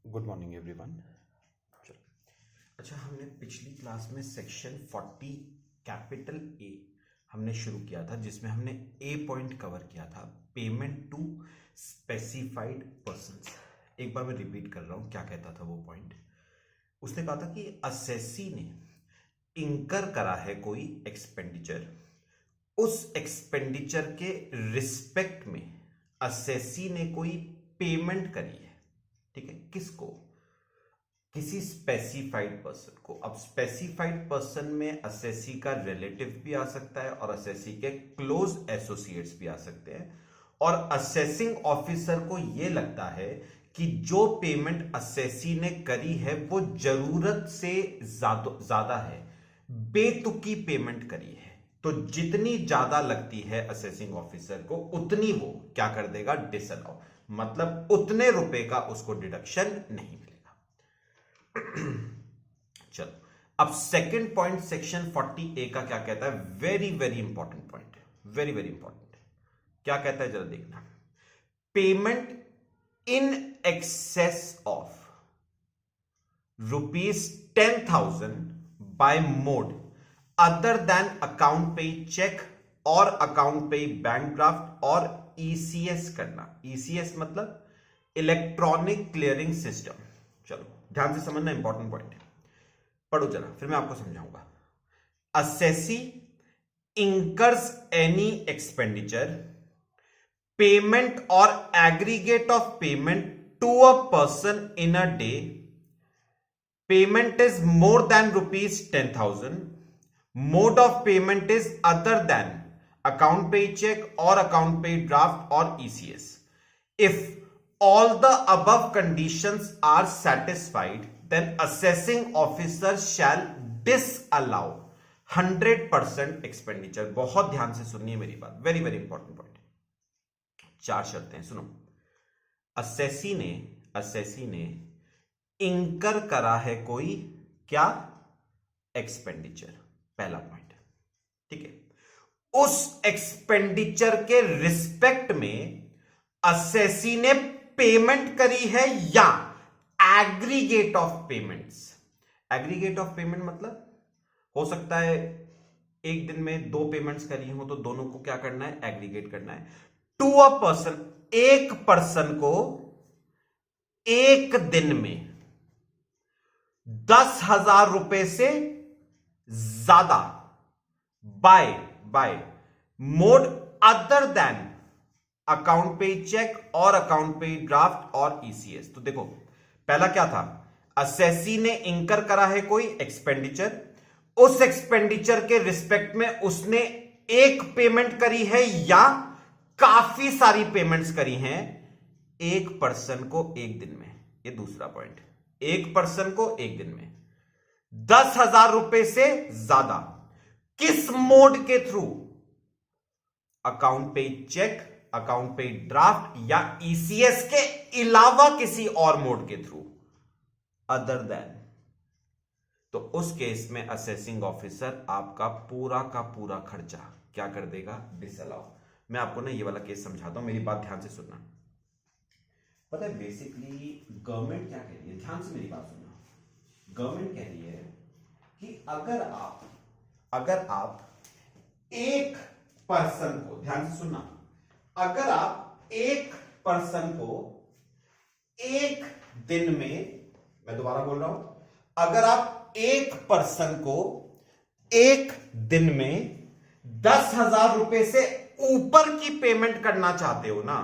Good morning everyone. चलो, अच्छा, हमने पिछली क्लास में सेक्शन 40 कैपिटल ए हमने शुरू किया था, जिसमें हमने ए पॉइंट कवर किया था, पेमेंट टू स्पेसिफाइड पर्संस। एक बार मैं रिपीट कर रहा हूं, क्या कहता था वो पॉइंट। उसने कहा था कि असेसी ने इंकर करा है कोई एक्सपेंडिचर, उस एक्सपेंडिचर के रिस्पेक्ट में असेसी ने कोई पेमेंट करी है। ठीक है, किसको? किसी स्पेसिफाइड पर्सन को। अब स्पेसिफाइड पर्सन में असेसी का रिलेटिव भी आ सकता है और असेसी के क्लोज एसोसिएट्स भी आ सकते हैं। और असेसिंग ऑफिसर को यह लगता है कि जो पेमेंट असेसी ने करी है वो जरूरत से ज्यादा है, बेतुकी पेमेंट करी है, तो जितनी ज्यादा लगती है असेसिंग ऑफिसर को उतनी वो क्या कर देगा? डिसअलाउ, मतलब उतने रुपए का उसको डिडक्शन नहीं मिलेगा। चलो, अब सेकंड पॉइंट सेक्शन 40 ए का क्या कहता है? वेरी वेरी इंपॉर्टेंट पॉइंट है, वेरी वेरी इंपॉर्टेंट। क्या कहता है जरा देखना। Payment in excess of ₹10,000 by mode other than account payee cheque और अकाउंट पे बैंक ड्राफ्ट और ईसीएस करना। ईसीएस मतलब इलेक्ट्रॉनिक क्लियरिंग सिस्टम। चलो ध्यान से समझना, इंपॉर्टेंट पॉइंट है, पढ़ो जरा, फिर मैं आपको समझाऊंगा। Assessee incurs any expenditure, payment और aggregate of payment to a person in a day, payment is more than ₹10,000, mode of payment is other than account pay check or account pay draft or ECS. If all the above conditions are satisfied, then assessing officer shall disallow 100% expenditure. बहुत ध्यान से सुनिए मेरी बात, very very important point. चार शर्तें सुनो। Assessee ने इंकर करा है कोई क्या? एक्सपेंडिचर, पहला पॉइंट। ठीक है, उस एक्सपेंडिचर के रिस्पेक्ट में असेसी ने पेमेंट करी है या aggregate of payments. Aggregate of payment मतलब हो सकता है एक दिन में 2 पेमेंट्स करी हो तो दोनों को क्या करना है? एग्रीगेट करना है। टू अ पर्सन, एक पर्सन को एक दिन में 10,000 रुपए से ज्यादा by mode other than account payee cheque और अकाउंट पे ड्राफ्ट और ईसीएस। तो देखो, पहला क्या था? असेसी ने इंकर करा है कोई एक्सपेंडिचर, उस एक्सपेंडिचर के रिस्पेक्ट में उसने एक पेमेंट करी है या काफी सारी पेमेंट्स करी हैं एक पर्सन को एक दिन में। ये दूसरा पॉइंट, एक पर्सन को एक दिन में 10,000 रुपए से ज्यादा। किस मोड के through? Account payee check, account payee draft या ईसीएस के अलावा किसी और मोड के थ्रू, अदर देन। तो उस केस में असेसिंग ऑफिसर आपका पूरा का पूरा खर्चा क्या कर देगा? डिसअलाउ। मैं आपको ना ये वाला केस समझाता हूं, मेरी बात ध्यान से सुनना। पता है बेसिकली गवर्नमेंट क्या कह रही है? ध्यान से मेरी बात सुनना। गवर्नमेंट कह रही है कि अगर आप एक पर्सन को, ध्यान से सुनना, अगर आप एक पर्सन को एक दिन में, मैं दोबारा बोल रहा हूं, अगर आप एक पर्सन को एक दिन में 10,000 रुपए से ऊपर की पेमेंट करना चाहते हो ना,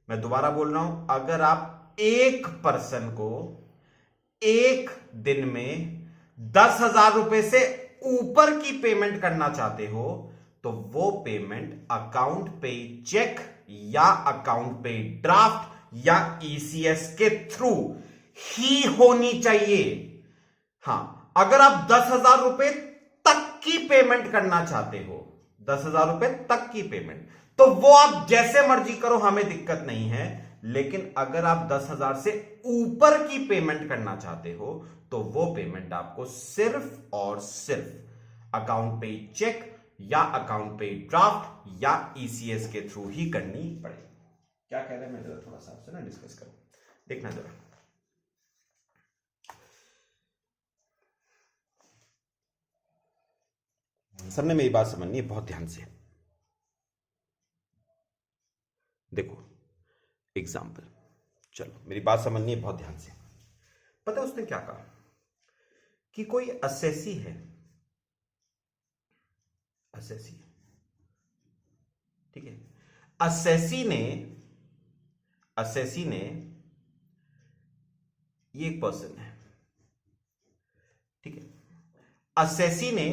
मैं दोबारा बोल रहा हूं, अगर आप एक पर्सन को एक दिन में 10,000 रुपए से ऊपर की पेमेंट करना चाहते हो तो वो पेमेंट अकाउंट पे चेक या अकाउंट पे ड्राफ्ट या ईसीएस के थ्रू ही होनी चाहिए। हां, अगर आप 10,000 रुपए तक की पेमेंट करना चाहते हो, 10,000 रुपए तक की पेमेंट, तो वो आप जैसे मर्जी करो, हमें दिक्कत नहीं है। लेकिन अगर आप 10,000 से ऊपर की पेमेंट करना चाहते हो तो वो पेमेंट आपको सिर्फ और सिर्फ अकाउंट पे चेक या अकाउंट पे ड्राफ्ट या ईसीएस के थ्रू ही करनी पड़ेगी। क्या कह रहे हैं? मैं जरा थोड़ा सा आपसे ना डिस्कस करूं, देखना जरा। सबने मेरी बात समझनी है बहुत ध्यान से। देखो एग्जाम्पल, चलो मेरी बात समझनी है बहुत ध्यान से। पता है उसने क्या कहा कि कोई असेसी है, असेसी, ठीक है, असेसी ने ये एक पर्सन है, ठीक है, असेसी ने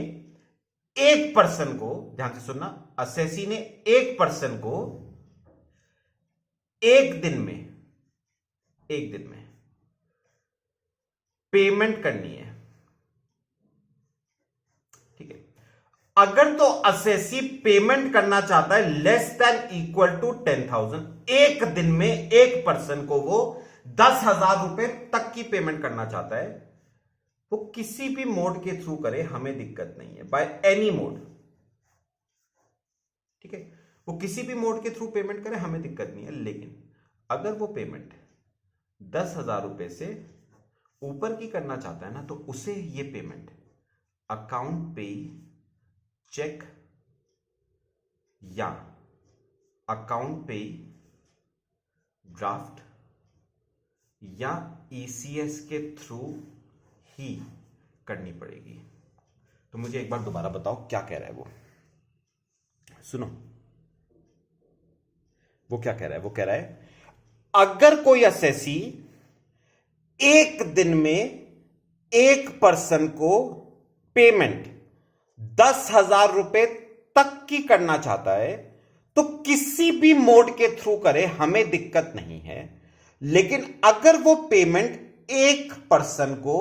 एक पर्सन को, ध्यान से सुनना, असेसी ने एक पर्सन को एक दिन में पेमेंट करनी है, ठीक है। अगर तो असेसी पेमेंट करना चाहता है लेस देन इक्वल टू 10,000, एक दिन में एक पर्सन को वो 10,000 रुपए तक की पेमेंट करना चाहता है, वो किसी भी मोड के थ्रू करे, हमें दिक्कत नहीं है, बाय एनी मोड, ठीक है, वो किसी भी मोड के थ्रू पेमेंट करे, हमें दिक्कत नहीं है। लेकिन अगर वो पेमेंट 10,000 रुपए से ऊपर की करना चाहता है ना, तो उसे ये पेमेंट अकाउंट पे चेक या अकाउंट पे ड्राफ्ट या ईसीएस के थ्रू ही करनी पड़ेगी। तो मुझे एक बार दोबारा बताओ क्या कह रहा है वो, सुनो वो क्या कह रहा है। वो कह रहा है अगर कोई असेसी एक दिन में एक पर्सन को पेमेंट 10,000 रुपए तक की करना चाहता है, तो किसी भी मोड के थ्रू करे, हमें दिक्कत नहीं है। लेकिन अगर वो पेमेंट एक पर्सन को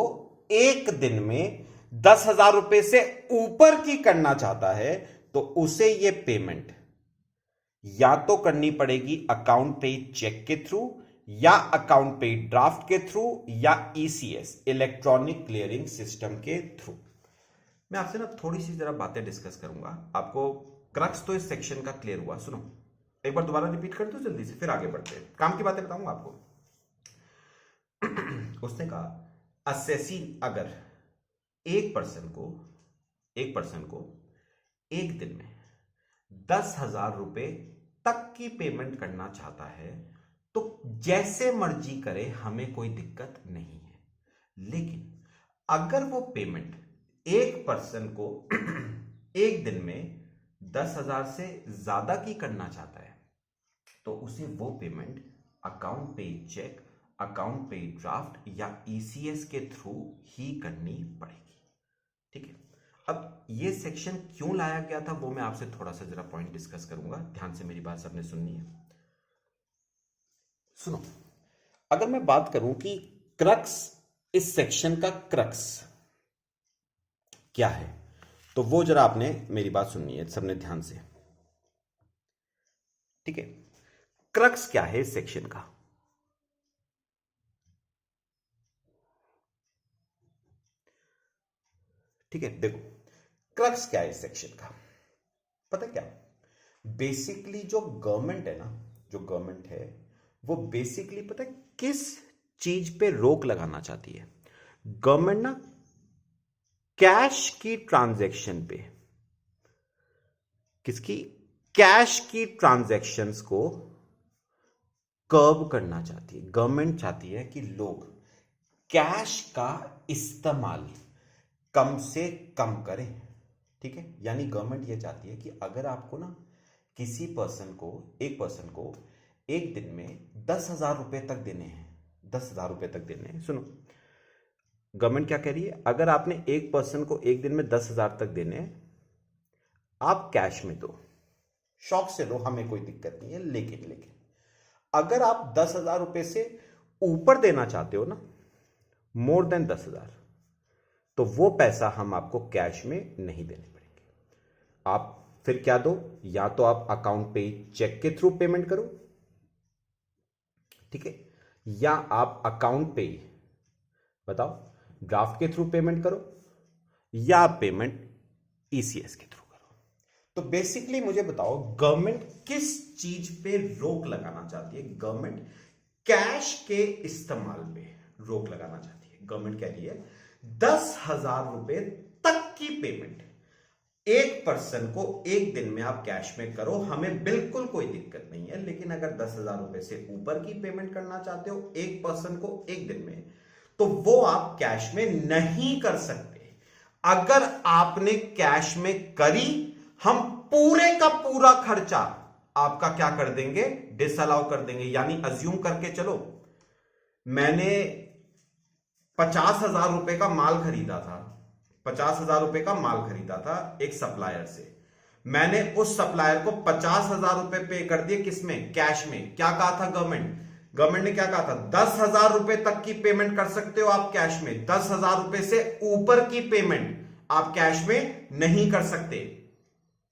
एक दिन में 10,000 रुपए से ऊपर की करना चाहता है, तो उसे ये पेमेंट या तो करनी पड़ेगी अकाउंट पे चेक के थ्रू, या अकाउंट पे ड्राफ्ट के थ्रू, या ईसीएस इलेक्ट्रॉनिक क्लियरिंग सिस्टम के थ्रू। मैं आपसे ना थोड़ी सी जरा बातें डिस्कस करूंगा, आपको क्रक्स तो इस सेक्शन का क्लियर हुआ। सुनो एक बार दोबारा रिपीट कर दो जल्दी से, फिर आगे बढ़ते हैं, काम की बातें बताऊंगा आपको। उसने कहा असेसी अगर एक पर्सन को एक दिन में 10,000 रुपए तक की पेमेंट करना चाहता है, तो जैसे मर्जी करे, हमें कोई दिक्कत नहीं है। लेकिन अगर वो पेमेंट एक पर्सन को एक दिन में 10,000 से ज्यादा की करना चाहता है, तो उसे वो payment account payee check, account payee draft या ईसीएस के थ्रू ही करनी पड़ेगी, ठीक है। अब ये सेक्शन क्यों लाया गया था वो मैं आपसे थोड़ा सा जरा पॉइंट डिस्कस करूंगा, ध्यान से मेरी बात सबने सुननी है। सुनो, अगर मैं बात करूं कि क्रक्स, इस सेक्शन का क्रक्स क्या है, तो वो जरा आपने मेरी बात सुननी है सबने ध्यान से, ठीक है। क्रक्स क्या है इस सेक्शन का, ठीक है। देखो क्रक्स क्या है इस सेक्शन का, पता क्या, बेसिकली जो गवर्नमेंट है ना, जो गवर्नमेंट है वो बेसिकली पता है किस चीज पे रोक लगाना चाहती है। गवर्नमेंट ना कैश की ट्रांजैक्शन पे, किसकी, कैश की ट्रांजैक्शंस को कर्ब करना चाहती है। गवर्नमेंट चाहती है कि लोग कैश का इस्तेमाल कम से कम करें, ठीक है। यानी गवर्नमेंट ये चाहती है कि अगर आपको ना किसी पर्सन को, एक पर्सन को एक दिन में 10,000 रुपए तक देने हैं, 10,000 रुपए तक देने हैं, सुनो गवर्नमेंट क्या कह रही है, अगर आपने एक पर्सन को एक दिन में 10,000 तक देने हैं, आप कैश में दो, शौक से दो, हमें कोई दिक्कत नहीं है। लेकिन अगर आप 10,000 रुपए से ऊपर देना चाहते हो ना, मोर देन 10,000, तो वो पैसा हम आपको कैश में नहीं देने पड़ेंगे। आप फिर क्या दो, या तो आप अकाउंट पे चेक के थ्रू पेमेंट करो, ठीक है, या आप अकाउंट पे बताओ ड्राफ्ट के थ्रू पेमेंट करो, या पेमेंट ईसीएस के थ्रू करो। तो बेसिकली मुझे बताओ गवर्नमेंट किस चीज पे रोक लगाना चाहती है। गवर्नमेंट कैश के इस्तेमाल पे रोक लगाना चाहती है। गवर्नमेंट कह रही है 10,000 रुपए तक की पेमेंट एक पर्सन को एक दिन में आप कैश में करो, हमें बिल्कुल कोई दिक्कत नहीं है। लेकिन अगर 10,000 रुपए से ऊपर की पेमेंट करना चाहते हो एक पर्सन को एक दिन में, तो वो आप कैश में नहीं कर सकते। अगर आपने कैश में करी, हम पूरे का पूरा खर्चा आपका क्या कर देंगे, डिसअलाउ कर देंगे। यानी अज्यूम करके चलो, मैंने 50,000 रुपए का माल खरीदा था, 50,000 रुपए का माल खरीदा था एक सप्लायर से। मैंने उस सप्लायर को 50,000 रुपए पे कर दिए, किसमें, कैश में। क्या कहा था गवर्नमेंट ने क्या कहा था, 10,000 रुपए तक की पेमेंट कर सकते हो आप कैश में, 10,000 रुपए से ऊपर की पेमेंट आप कैश में नहीं कर सकते।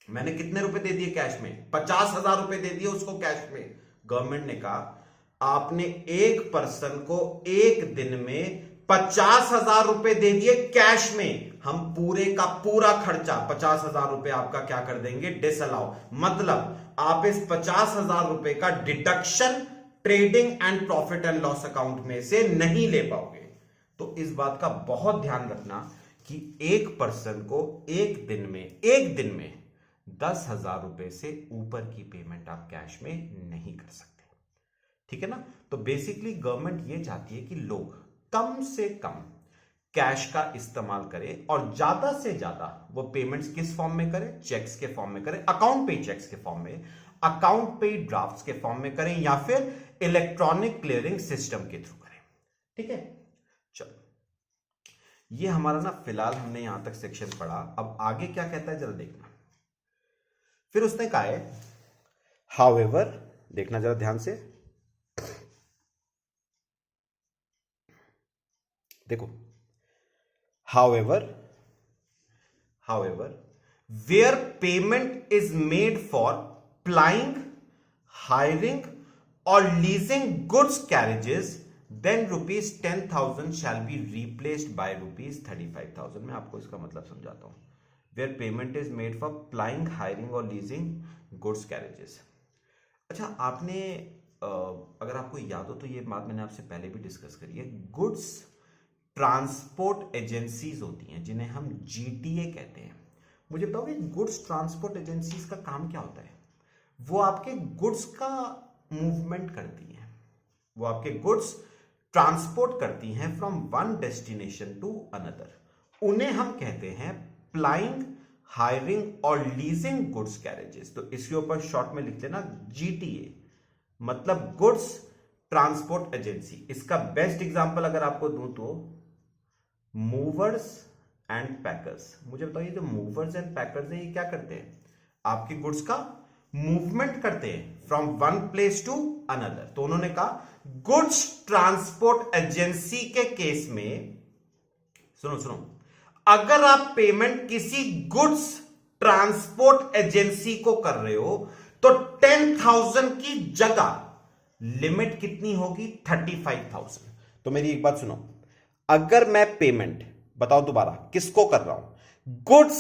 मैंने कितने रुपए दे दिए कैश में, 50,000 रुपए दे दिए उसको कैश में। गवर्नमेंट ने कहा आपने एक पर्सन को एक दिन में 50,000 रुपए दे दिए कैश में, हम पूरे का पूरा खर्चा 50,000 रुपए आपका क्या कर देंगे, डिसअलाउ। मतलब आप इस 50,000 रुपए का deduction trading and profit and loss account में से नहीं ले पाओगे। तो इस बात का बहुत ध्यान रखना कि एक पर्सन को एक दिन में 10,000 रुपए से ऊपर की पेमेंट आप कैश में नहीं कर सकते। ठीक है ना। तो बेसिकली गवर्नमेंट ये चाहती है कि लोग कम से कम कैश का इस्तेमाल करें और ज्यादा से ज्यादा वो पेमेंट्स किस फॉर्म में करें, चेक्स के फॉर्म में करें, अकाउंट पे चेक्स के फॉर्म में, अकाउंट पे ड्राफ्ट्स के फॉर्म में करें, या फिर इलेक्ट्रॉनिक क्लियरिंग सिस्टम के थ्रू करें। ठीक है, चलो ये हमारा ना फिलहाल हमने यहां तक सेक्शन पढ़ा। अब आगे क्या कहता है जरा देखना। फिर उसने कहा है हाउएवर, देखना जरा ध्यान से, देखो, however where payment is made for plying, hiring or leasing goods carriages, then rupees 10,000 shall be replaced by rupees 35,000। मैं आपको इसका मतलब समझाता हूं। where payment is made for plying, hiring or leasing goods carriages। अच्छा, आपने अगर आपको याद हो तो ये बात मैंने आपसे पहले भी डिस्कस करी है। गुड्स ट्रांसपोर्ट एजेंसीज होती हैं जिन्हें हम जीटीए कहते हैं। मुझे बताओगे गुड्स ट्रांसपोर्ट एजेंसीज का काम क्या होता है? वो आपके गुड्स का मूवमेंट करती हैं, वो आपके गुड्स ट्रांसपोर्ट करती हैं from one destination to another. उन्हें हम कहते हैं प्लाइंग, हायरिंग और लीजिंग गुड्स कैरेजेस। तो इसके ऊपर शॉर्ट में लिख लेना जीटीए, मतलब गुड्स ट्रांसपोर्ट एजेंसी। इसका बेस्ट एग्जांपल अगर आपको दूं तो मूवर्स एंड पैकर्स। मुझे बताइए जो मूवर्स एंड पैकर्स हैं ये क्या करते हैं? आपके गुड्स का मूवमेंट करते हैं from one place to another. तो उन्होंने कहा गुड्स ट्रांसपोर्ट एजेंसी के केस में, सुनो, अगर आप पेमेंट किसी गुड्स ट्रांसपोर्ट एजेंसी को कर रहे हो तो 10,000 की जगह लिमिट कितनी होगी, 35,000। तो मेरी एक बात सुनो, अगर मैं पेमेंट, बताओ दोबारा, किसको कर रहा हूं, गुड्स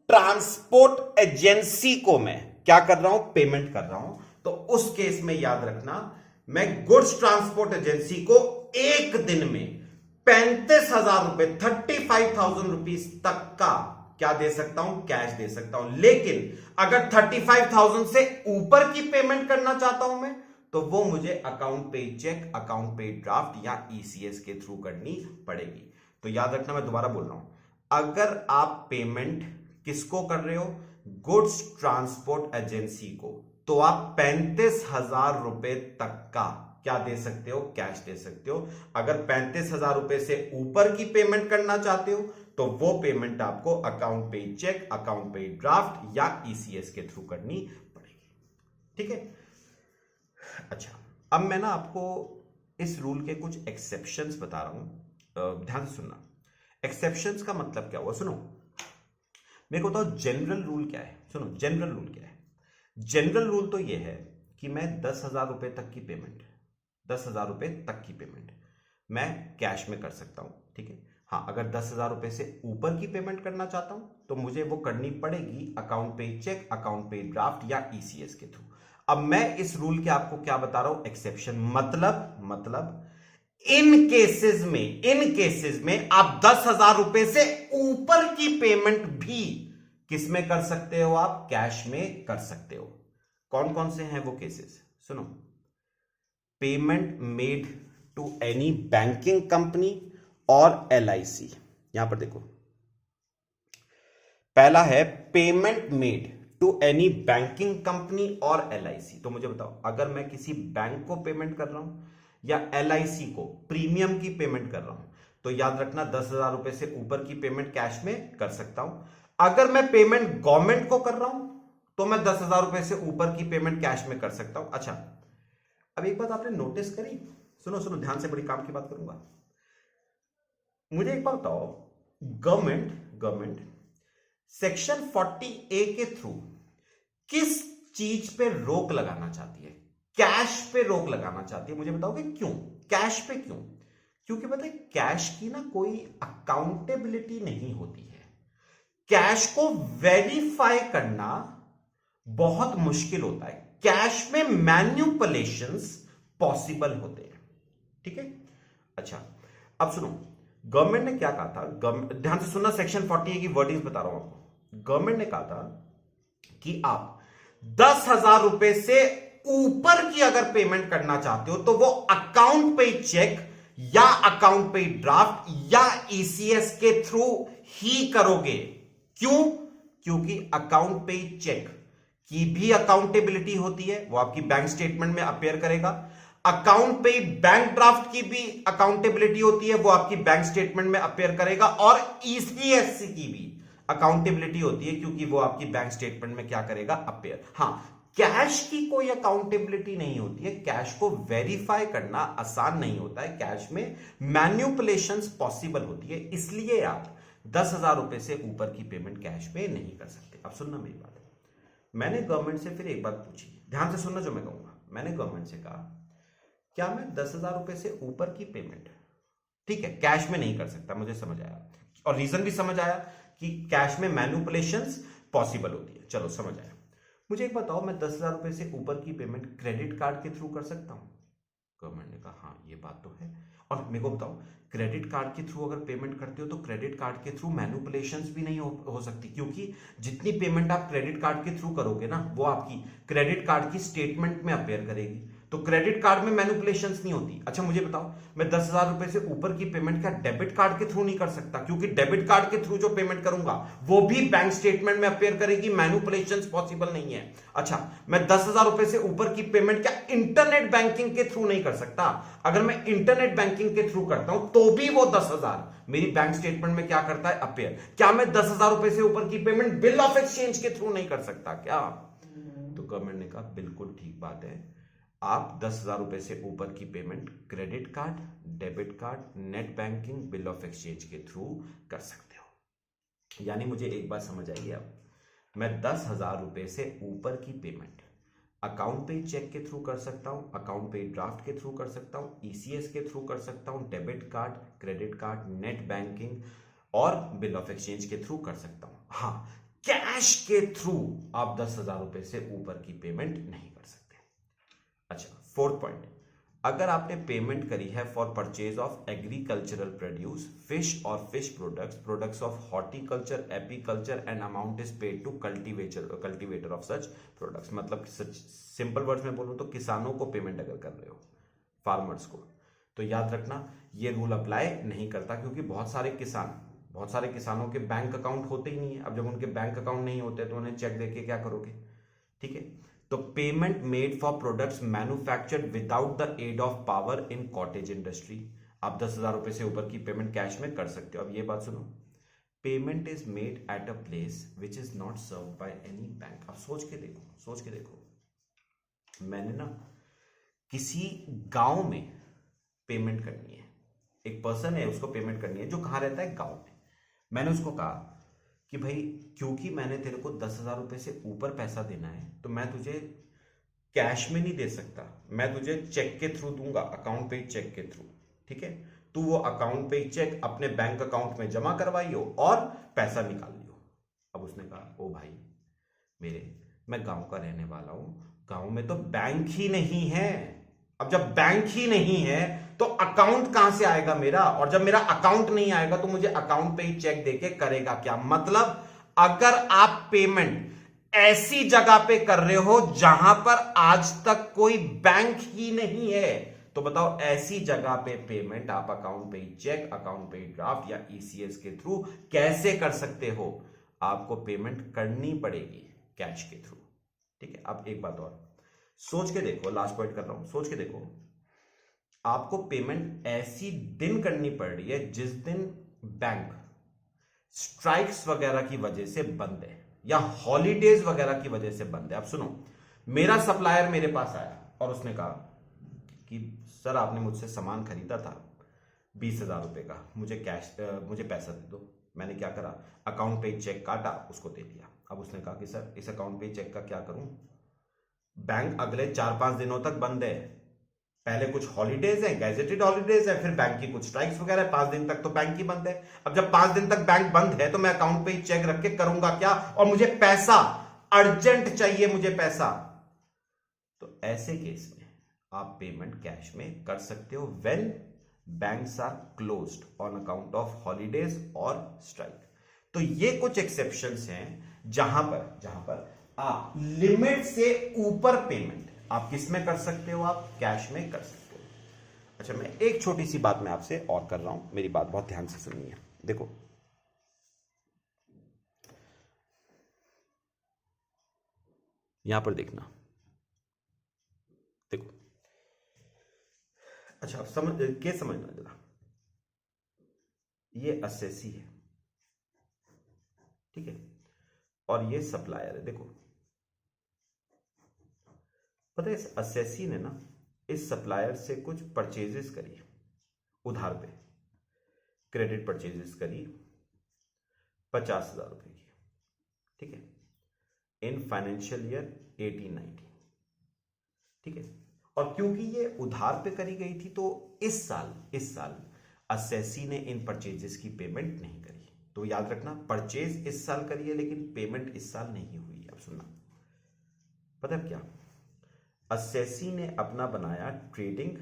ट्रांसपोर्ट एजेंसी को मैं क्या कर रहा हूं, पेमेंट कर रहा हूं, तो उस केस में याद रखना मैं गुड्स ट्रांसपोर्ट एजेंसी को एक दिन में 35,000 रुपए, 35,000 रुपीज तक का क्या दे सकता हूं, कैश दे सकता हूं। लेकिन अगर 35,000 से ऊपर की पेमेंट करना चाहता हूं मैं, तो वो मुझे account payee check, account payee draft या ईसीएस के थ्रू करनी पड़ेगी। तो याद रखना, मैं दोबारा बोल रहा हूं, अगर आप पेमेंट किसको कर रहे हो, गुड्स ट्रांसपोर्ट एजेंसी को, तो आप 35,000 रुपए तक का क्या दे सकते हो, कैश दे सकते हो। अगर 35,000 रुपए से ऊपर की पेमेंट करना चाहते हो तो वो पेमेंट आपको account payee check, account payee draft या ईसीएस के थ्रू करनी पड़ेगी। ठीक है, अच्छा, अब मैं ना आपको इस रूल के कुछ एक्सेप्शंस बता रहा हूं, ध्यान से सुनना। एक्सेप्शंस का मतलब क्या हुआ, सुनो मेरे को बताओ जनरल रूल क्या है। सुनो, जनरल रूल क्या है? जनरल रूल तो यह है कि मैं 10,000 रुपए तक की पेमेंट, 10,000 रुपए तक की पेमेंट मैं कैश में कर सकता हूं। ठीक है, हाँ, अगर 10,000 रुपए से ऊपर की पेमेंट करना चाहता हूं तो मुझे वो करनी पड़ेगी account payee check, account payee draft या ईसीएस के थ्रू। अब मैं इस रूल के आपको क्या बता रहा हूं, एक्सेप्शन। मतलब इन केसेस में आप 10,000 रुपए से ऊपर की पेमेंट भी किस में कर सकते हो आप? कैश में कर सकते हो। कौन कौन से हैं वो केसेस सुनो। Payment made to any banking company और LIC। यहां पर देखो, पहला है payment made to any banking company और LIC। तो मुझे बताओ, अगर मैं किसी बैंक को पेमेंट कर रहा हूं या LIC को प्रीमियम की पेमेंट कर रहा हूं, तो याद रखना 10,000 रुपए से ऊपर की पेमेंट कैश में कर सकता हूं। अगर मैं पेमेंट गवर्नमेंट को कर रहा हूं तो मैं 10,000 रुपए से ऊपर की पेमेंट कैश में कर सकता हूं। अच्छा, अब एक बात आपने नोटिस करी, सुनो सुनो ध्यान से, बड़ी काम की बात करूंगा। मुझे एक बात बताओ, गवर्नमेंट सेक्शन 40A के थ्रू किस चीज पे रोक लगाना चाहती है? कैश पे रोक लगाना चाहती है। मुझे बताओगे क्यों? कैश पे क्यों? क्योंकि पता है, कैश की ना कोई अकाउंटेबिलिटी नहीं होती है। कैश को वेरीफाई करना बहुत मुश्किल होता है। कैश में मैन्युपुलेशंस पॉसिबल होते हैं, ठीक है। अच्छा, अब सुनो, गवर्नमेंट ने क्या कहा था, ध्यान से सुनना, सेक्शन 40A की वर्डिंग्स बता रहा हूं आपको। गवर्नमेंट ने कहा था कि आप 10,000 रुपए से ऊपर की अगर पेमेंट करना चाहते हो तो वो अकाउंट पे चेक या अकाउंट पे ड्राफ्ट या ECS के थ्रू ही करोगे। क्यों? क्योंकि अकाउंट पे चेक की भी अकाउंटेबिलिटी होती है, वो आपकी बैंक स्टेटमेंट में अपीयर करेगा। अकाउंट पे बैंक ड्राफ्ट की भी अकाउंटेबिलिटी होती है, वो आपकी बैंक स्टेटमेंट में अपीयर करेगा। और ECS की भी अकाउंटेबिलिटी होती है, क्योंकि वो आपकी बैंक स्टेटमेंट में क्या करेगा? अपीयर। हां, कैश की कोई अकाउंटेबिलिटी नहीं होती है। कैश को वेरीफाई करना आसान नहीं होता है। कैश में मैन्युपुलेशंस पॉसिबल होती है, इसलिए आप 10,000 रुपए से ऊपर की पेमेंट कैश में नहीं कर सकते। अब सुनना मेरी बात, मैंने गवर्नमेंट से फिर एक बात पूछी, ध्यान से सुनना जो मैं कहूंगा। मैंने गवर्नमेंट से कहा, क्या मैं 10,000 रुपए से ऊपर की पेमेंट, ठीक है, कैश में नहीं कर सकता? मुझे समझ आया, और रीजन भी समझ आया कि कैश में मैन्युपुलेशंस पॉसिबल होती है। चलो समझ आया। मुझे एक बताओ, मैं 10,000 रुपए से ऊपर की पेमेंट क्रेडिट कार्ड के थ्रू कर सकता हूं? गवर्नमेंट ने कहा हाँ, ये बात तो है। और मेरे को बताओ, क्रेडिट कार्ड के थ्रू अगर पेमेंट करते हो तो क्रेडिट कार्ड के थ्रू मैन्युपुलेशंस भी नहीं हो सकती, क्योंकि जितनी पेमेंट आप क्रेडिट कार्ड के थ्रू करोगे ना, वो आपकी क्रेडिट कार्ड की स्टेटमेंट में अपीयर करेगी। तो क्रेडिट कार्ड में मैनिपुलेशंस नहीं होती। अच्छा मुझे बताओ, मैं 10,000 रुपए से ऊपर की पेमेंट क्या डेबिट कार्ड के थ्रू नहीं कर सकता? क्योंकि डेबिट कार्ड के थ्रू जो पेमेंट करूंगा वो भी बैंक स्टेटमेंट में अपीयर करेगी, मैनिपुलेशंस पॉसिबल नहीं है। अच्छा, मैं 10,000 रुपए से ऊपर की पेमेंट क्या इंटरनेट बैंकिंग के थ्रू नहीं कर सकता? अगर मैं इंटरनेट बैंकिंग के थ्रू करता हूं तो भी वो 10,000 मेरी बैंक स्टेटमेंट में क्या करता है? अपीयर। क्या मैं 10,000 रुपए से ऊपर की पेमेंट बिल ऑफ एक्सचेंज के थ्रू नहीं कर सकता क्या? तो गवर्नमेंट ने कहा बिल्कुल ठीक बात है, आप 10,000 रुपए से ऊपर की payment credit card, debit card, net banking, bill of exchange के थ्रू कर सकते हो। यानी मुझे एक बात समझ आई, अब मैं 10,000 रुपए से ऊपर की पेमेंट अकाउंट पे चेक के थ्रू कर सकता हूं, अकाउंट पे ड्राफ्ट के थ्रू कर सकता हूं, ECS के थ्रू कर सकता हूं, debit card, credit card, net banking और बिल ऑफ एक्सचेंज के थ्रू कर सकता हूं। हाँ, कैश के थ्रू आप 10,000 रुपए से ऊपर की पेमेंट नहीं कर सकते। अच्छा, फोर्थ पॉइंट, अगर आपने पेमेंट करी है for purchase of agricultural produce, fish और fish products, products of horticulture, apiculture and amount is paid to cultivator of such products, मतलब सिंपल वर्ड्स में बोलूं तो किसानों को पेमेंट अगर कर रहे हो, फार्मर्स को, तो याद रखना ये रूल अप्लाई नहीं करता, क्योंकि बहुत सारे किसानों के बैंक अकाउंट होते ही नहीं है। अब जब उनके बैंक अकाउंट नहीं होते तो उन्हें चेक देके क्या करोगे? ठीक है, तो payment made for products manufactured without the aid of power in cottage industry, आप 10,000 रुपए से ऊपर की पेमेंट कैश में कर सकते हो। अब ये बात सुनो, payment is made at a place which is not serve by any bank. अब सोच के देखो, मैंने ना किसी गांव में पेमेंट करनी है, एक पर्सन है उसको पेमेंट करनी है जो कहां रहता है? गांव में। मैंने उसको कहा कि भाई क्योंकि मैंने तेरे को 10,000 रुपए से ऊपर पैसा देना है तो मैं तुझे कैश में नहीं दे सकता, मैं तुझे चेक के थ्रू दूंगा, अकाउंट पे चेक के थ्रू। ठीक है, तू वो अकाउंट पे चेक अपने बैंक अकाउंट में जमा करवाइयो और पैसा निकाल लियो। अब उसने कहा ओ भाई मैं गांव का रहने वाला हूं, गांव में तो बैंक ही नहीं है। अब जब बैंक ही नहीं है तो अकाउंट कहां से आएगा मेरा? और जब मेरा अकाउंट नहीं आएगा तो मुझे अकाउंट पे ही चेक देके करेगा क्या? मतलब अगर आप पेमेंट ऐसी जगह पे कर रहे हो जहां पर आज तक कोई बैंक ही नहीं है, तो बताओ ऐसी जगह पे पेमेंट आप account payee check, account payee draft या ईसीएस के थ्रू कैसे कर सकते हो? आपको पेमेंट करनी पड़ेगी कैश के थ्रू। ठीक है, अब एक बात और सोच के देखो, लास्ट पॉइंट कर रहा हूं, सोच के देखो, आपको पेमेंट ऐसी दिन करनी पड़ रही है जिस दिन बैंक स्ट्राइक्स वगैरह की वजह से बंद है या हॉलीडेज वगैरह की वजह से बंद है। अब सुनो, मेरा सप्लायर मेरे पास आया और उसने कहा कि सर आपने मुझसे सामान खरीदा था 20,000 रुपए का, मुझे पैसा दे दो। मैंने क्या करा, अकाउंट पे चेक काटा, उसको दे दिया। अब उसने कहा कि सर इस अकाउंट पे चेक का क्या करूं, बैंक अगले 4-5 दिनों तक बंद है, पहले कुछ हॉलीडेज है, गैजेटेड हॉलीडेज है, फिर बैंक की कुछ स्ट्राइक्स वगैरह है, 5 दिन तक तो बैंक ही बंद है। अब जब 5 दिन तक बैंक बंद है तो मैं अकाउंट पे ही चेक रख के करूंगा क्या, और मुझे पैसा अर्जेंट चाहिए, मुझे पैसा। तो ऐसे केस में आप पेमेंट कैश में कर सकते हो when banks are closed on account of holidays और स्ट्राइक। तो ये कुछ एक्सेप्शंस हैं जहां पर आप लिमिट से ऊपर पेमेंट आप किस में कर सकते हो, आप कैश में कर सकते हो। अच्छा, मैं एक छोटी सी बात मैं आपसे और कर रहा हूं, मेरी बात बहुत ध्यान से सुनिए। देखो, यहां पर देखना, देखो, अच्छा समझना जरा, ये असेसी है, ठीक है, और ये सप्लायर है। देखो, पता है इस असेसी ने ना इस सप्लायर से कुछ परचेजेस करी उधार पे, क्रेडिट परचेजेस करी 50,000 रुपए की, ठीक है, इन फाइनेंशियल ईयर 18-19, ठीक है। और क्योंकि ये उधार पे करी गई थी तो इस साल असेसी ने इन परचेजेस की पेमेंट नहीं करी। तो याद रखना, परचेज इस साल करी है लेकिन पेमेंट इस साल नहीं हुई। अब सुनना, पता है क्या, असेसी ने अपना बनाया trading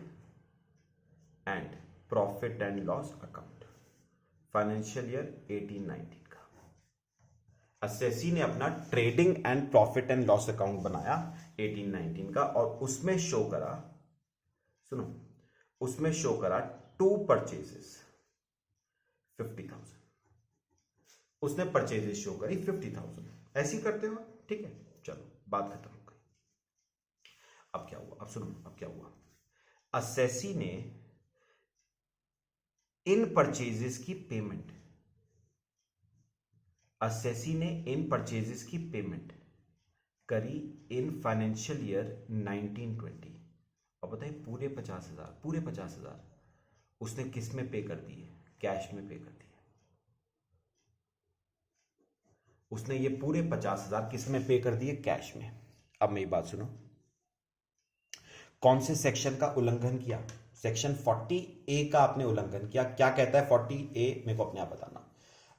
and profit and loss account financial year 18-19 का। असेसी ने अपना trading and profit and loss account बनाया 18-19 का, और उसमें शो करा, सुनो, उसमें शो करा 2 परचेजेस 50,000। उसने परचेजेस शो करी 50,000। ऐसी करते हो, ठीक है, चलो बात खत्म हो गई। अब क्या हुआ, अब सुनो, अब क्या हुआ, असेसी ने इन परचेजेस की पेमेंट करी इन फाइनेंशियल ईयर 19-20। और बताइए, पूरे 50,000 उसने किस में पे कर दिए, कैश में पे कर दिए। उसने ये पूरे 50,000 किस में पे कर दिए, कैश में। अब मेरी बात सुनो, कौन से सेक्शन का उल्लंघन किया, सेक्शन 40A का आपने उल्लंघन किया। क्या कहता है 40A, मेरे को अपने आप बताना।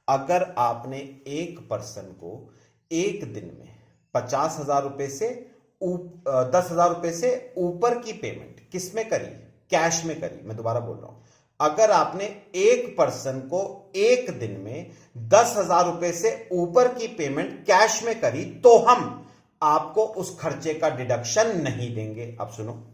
अगर आपने एक पर्सन को एक दिन में 50,000 रुपए से 10,000 रुपए से ऊपर की पेमेंट किस में करी, कैश में करी। मैं दोबारा बोल रहा हूं, अगर आपने एक पर्सन को एक दिन में 10,000 रुपए से ऊपर की पेमेंट कैश में करी तो हम आपको उस खर्चे का डिडक्शन नहीं देंगे। अब सुनो,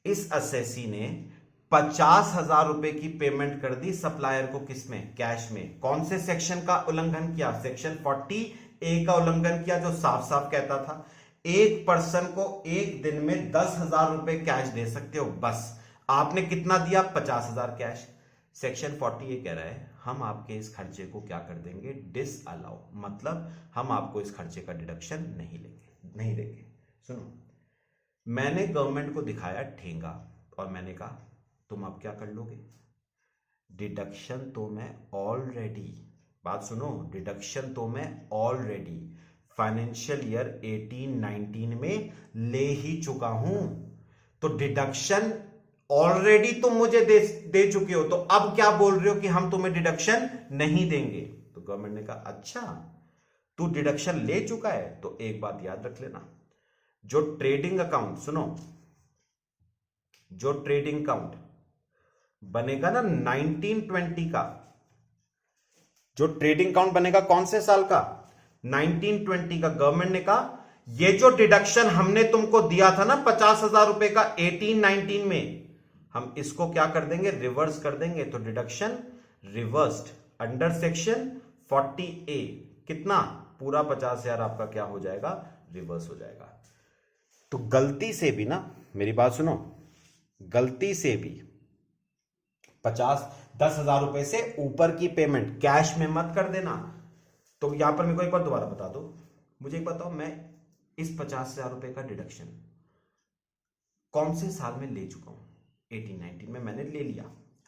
इस असेसी ने 50,000 रुपए की पेमेंट कर दी सप्लायर को, किसमें, कैश में। कौन से सेक्शन का उल्लंघन किया, सेक्शन 40A का उल्लंघन किया, जो साफ साफ कहता था एक पर्सन को एक दिन में 10,000 रुपए कैश दे सकते हो, बस। आपने कितना दिया, 50,000 कैश। सेक्शन 40A कह रहा है हम आपके इस खर्चे को क्या कर देंगे, डिसअलाउ, मतलब हम आपको इस खर्चे का डिडक्शन नहीं देंगे। सुनो, मैंने गवर्नमेंट को दिखाया ठेंगा और मैंने कहा तुम अब क्या कर लोगे, डिडक्शन तो मैं ऑलरेडी, बात सुनो, डिडक्शन तो मैं ऑलरेडी फाइनेंशियल ईयर 18-19 में ले ही चुका हूं। तो डिडक्शन ऑलरेडी तुम मुझे दे चुके हो, तो अब क्या बोल रहे हो कि हम तुम्हें डिडक्शन नहीं देंगे। तो गवर्नमेंट ने कहा अच्छा तू डिडक्शन ले चुका है, तो एक बात याद रख लेना, जो ट्रेडिंग अकाउंट, सुनो, जो ट्रेडिंग अकाउंट बनेगा ना 19-20 का, जो ट्रेडिंग अकाउंट बनेगा कौन से साल का? 1920 का। गवर्नमेंट ने कहा ये जो डिडक्शन हमने तुमको दिया था ना 50,000 रुपए का 1819 में, हम इसको क्या कर देंगे? रिवर्स कर देंगे। तो deduction reversed under section 40A। कितना? पूरा 50,000 आपका क्या हो जाएगा? रिवर्स हो जाएगा। तो गलती से भी ना, मेरी बात सुनो, गलती से भी 10,000 रुपए से ऊपर की पेमेंट कैश में मत कर देना। तो यहां पर मेरे को एक बार दोबारा बता दो, मुझे एक बताओ, मैं इस 50,000 रुपए का डिडक्शन कौन से साल में ले चुका हूं? 1819 में मैंने ले लिया।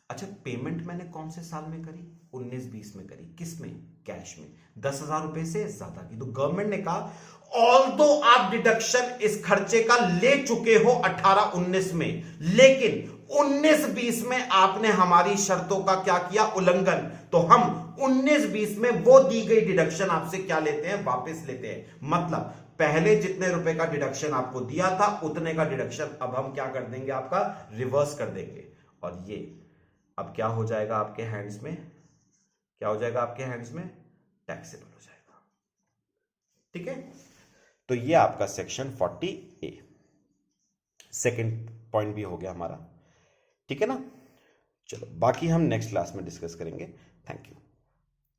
अच्छा, पेमेंट मैंने कौन से साल में करी? 1920 में करी। किस में? कैश में। 10,000 रुपए से ज्यादा की। तो गवर्नमेंट ने कहा ऑल्दो आप डिडक्शन इस खर्चे का ले चुके हो 18-19 में, लेकिन 19-20 में आपने हमारी शर्तों का क्या किया? उल्लंघन। तो हम 19-20 में वो दी गई डिडक्शन आपसे क्या लेते हैं? वापस लेते हैं। मतलब पहले जितने रुपए का डिडक्शन आपको दिया था उतने का डिडक्शन अब हम क्या कर देंगे? आपका रिवर्स कर देंगे। और ये अब क्या हो जाएगा आपके हैंड्स में? क्या हो जाएगा आपके हैंड्स में? टैक्सेबल हो जाएगा। ठीक है, तो ये आपका सेक्शन 40A सेकंड पॉइंट भी हो गया हमारा। ठीक है ना? चलो, बाकी हम नेक्स्ट क्लास में डिस्कस करेंगे। Thank you.